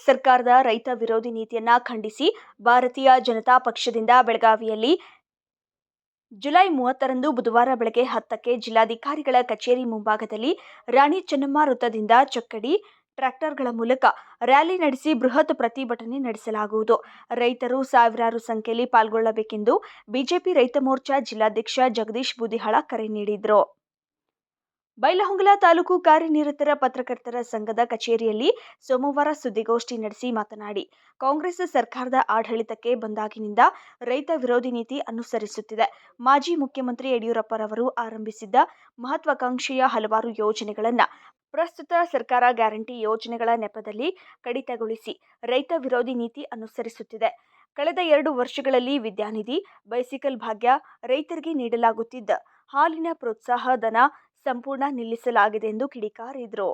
ಸರ್ಕಾರದ ರೈತ ವಿರೋಧಿ ನೀತಿಯನ್ನ ಖಂಡಿಸಿ ಭಾರತೀಯ ಜನತಾ ಪಕ್ಷದಿಂದ ಬೆಳಗಾವಿಯಲ್ಲಿ ಜುಲೈ 30ರಂದು ಬುಧವಾರ ಬೆಳಗ್ಗೆ 10ಕ್ಕೆ ಜಿಲ್ಲಾಧಿಕಾರಿಗಳ ಕಚೇರಿ ಮುಂಭಾಗದಲ್ಲಿ ರಾಣಿ ಚೆನ್ನಮ್ಮ ವೃತ್ತದಿಂದ ಚಕ್ಕಡಿ ಟ್ರ್ಯಾಕ್ಟರ್ಗಳ ಮೂಲಕ ರ್ಯಾಲಿ ನಡೆಸಿ ಬೃಹತ್ ಪ್ರತಿಭಟನೆ ನಡೆಸಲಾಗುವುದು. ರೈತರು ಸಾವಿರಾರು ಸಂಖ್ಯೆಯಲ್ಲಿ ಪಾಲ್ಗೊಳ್ಳಬೇಕೆಂದು ಬಿಜೆಪಿ ರೈತ ಮೋರ್ಚಾ ಜಿಲ್ಲಾಧ್ಯಕ್ಷ ಜಗದೀಶ್ ಬೂದಿಹಾಳ ಕರೆ ನೀಡಿದರು. ಬೈಲಹೊಂಗಲ ತಾಲೂಕು ಕಾರ್ಯನಿರತರ ಪತ್ರಕರ್ತರ ಸಂಘದ ಕಚೇರಿಯಲ್ಲಿ ಸೋಮವಾರ ಸುದ್ದಿಗೋಷ್ಠಿ ನಡೆಸಿ ಮಾತನಾಡಿ, ಕಾಂಗ್ರೆಸ್ ಸರ್ಕಾರದ ಆಡಳಿತಕ್ಕೆ ಬಂದಾಗಿನಿಂದ ರೈತ ವಿರೋಧಿ ನೀತಿ ಅನುಸರಿಸುತ್ತಿದೆ. ಮಾಜಿ ಮುಖ್ಯಮಂತ್ರಿ ಯಡಿಯೂರಪ್ಪರವರು ಆರಂಭಿಸಿದ್ದ ಮಹತ್ವಾಕಾಂಕ್ಷೆಯ ಹಲವಾರು ಯೋಜನೆಗಳನ್ನು ಪ್ರಸ್ತುತ ಸರ್ಕಾರ ಗ್ಯಾರಂಟಿ ಯೋಜನೆಗಳ ನೆಪದಲ್ಲಿ ಕಡಿತಗೊಳಿಸಿ ರೈತ ವಿರೋಧಿ ನೀತಿ ಅನುಸರಿಸುತ್ತಿದೆ. ಕಳೆದ 2 ವರ್ಷಗಳಲ್ಲಿ ವಿದ್ಯಾನಿಧಿ, ಬೈಸಿಕಲ್ ಭಾಗ್ಯ, ರೈತರಿಗೆ ನೀಡಲಾಗುತ್ತಿದ್ದ ಹಾಲಿನ ಪ್ರೋತ್ಸಾಹ ಧನ ಸಂಪೂರ್ಣ ನಿಲ್ಲಿಸಲಾಗಿದೆ ಎಂದು ಕಿಡಿಕಾರಿದರು.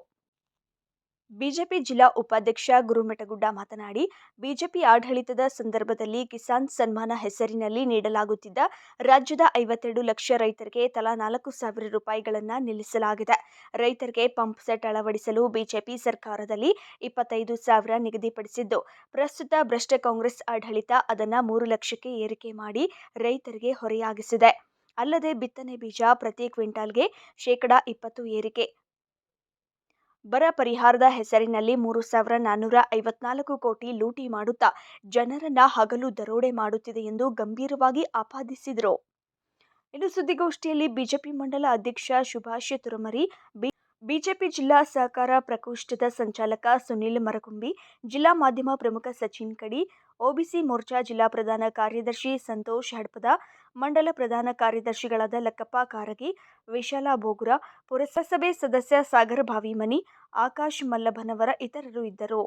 ಬಿಜೆಪಿ ಜಿಲ್ಲಾ ಉಪಾಧ್ಯಕ್ಷ ಗುರುಮೆಟಗುಡ್ಡ ಮಾತನಾಡಿ, ಬಿಜೆಪಿ ಆಡಳಿತದ ಸಂದರ್ಭದಲ್ಲಿ ಕಿಸಾನ್ ಸನ್ಮಾನ ಹೆಸರಿನಲ್ಲಿ ನೀಡಲಾಗುತ್ತಿದ್ದ ರಾಜ್ಯದ 52 ಲಕ್ಷ ರೈತರಿಗೆ ತಲಾ 4,000 ರೂಪಾಯಿಗಳನ್ನು ನಿಲ್ಲಿಸಲಾಗಿದೆ. ರೈತರಿಗೆ ಪಂಪ್ ಸೆಟ್ ಅಳವಡಿಸಲು ಬಿಜೆಪಿ ಸರ್ಕಾರದಲ್ಲಿ 25,000 ನಿಗದಿಪಡಿಸಿದ್ದು, ಪ್ರಸ್ತುತ ಭ್ರಷ್ಟ ಕಾಂಗ್ರೆಸ್ ಆಡಳಿತ ಅದನ್ನು 3 ಲಕ್ಷಕ್ಕೆ ಏರಿಕೆ ಮಾಡಿ ರೈತರಿಗೆ ಹೊರೆಯಾಗಿಸಿದೆ. ಅಲ್ಲದೆ ಬಿತ್ತನೆ ಬೀಜ ಪ್ರತಿ ಕ್ವಿಂಟಾಲ್ಗೆ ಶೇಕಡಾ 20 ಏರಿಕೆ, ಬರ ಪರಿಹಾರದ ಹೆಸರಿನಲ್ಲಿ 3,454 ಕೋಟಿ ಲೂಟಿ ಮಾಡುತ್ತಾ ಜನರನ್ನ ಹಗಲು ದರೋಡೆ ಮಾಡುತ್ತಿದೆ ಎಂದು ಗಂಭೀರವಾಗಿ ಆಪಾದಿಸಿದರು. ಇನ್ನು ಸುದ್ದಿಗೋಷ್ಠಿಯಲ್ಲಿ ಬಿಜೆಪಿ ಮಂಡಲ ಅಧ್ಯಕ್ಷ ಸುಭಾಷ್ ತುರಮರಿ, ಬಿಜೆಪಿ ಜಿಲ್ಲಾ ಸಹಕಾರ ಪ್ರಕೋಷ್ಠದ ಸಂಚಾಲಕ ಸುನಿಲ್ ಮರಕುಂಬಿ, ಜಿಲ್ಲಾ ಮಾಧ್ಯಮ ಪ್ರಮುಖ ಸಚಿನ್ ಕಡಿ, ಒಬಿಸಿ ಮೋರ್ಚಾ ಜಿಲ್ಲಾ ಪ್ರಧಾನ ಕಾರ್ಯದರ್ಶಿ ಸಂತೋಷ್ ಹಡಪದ, ಮಂಡಲ ಪ್ರಧಾನ ಕಾರ್ಯದರ್ಶಿಗಳಾದ ಲಕ್ಕಪ್ಪ ಕಾರಗಿ, ವಿಶಾಲ ಬೋಗುರ, ಪುರಸಭೆ ಸದಸ್ಯ ಸಾಗರ ಬಾವಿಮನಿ, ಆಕಾಶ್ ಮಲ್ಲಭನವರ ಇತರರು ಇದ್ದರು.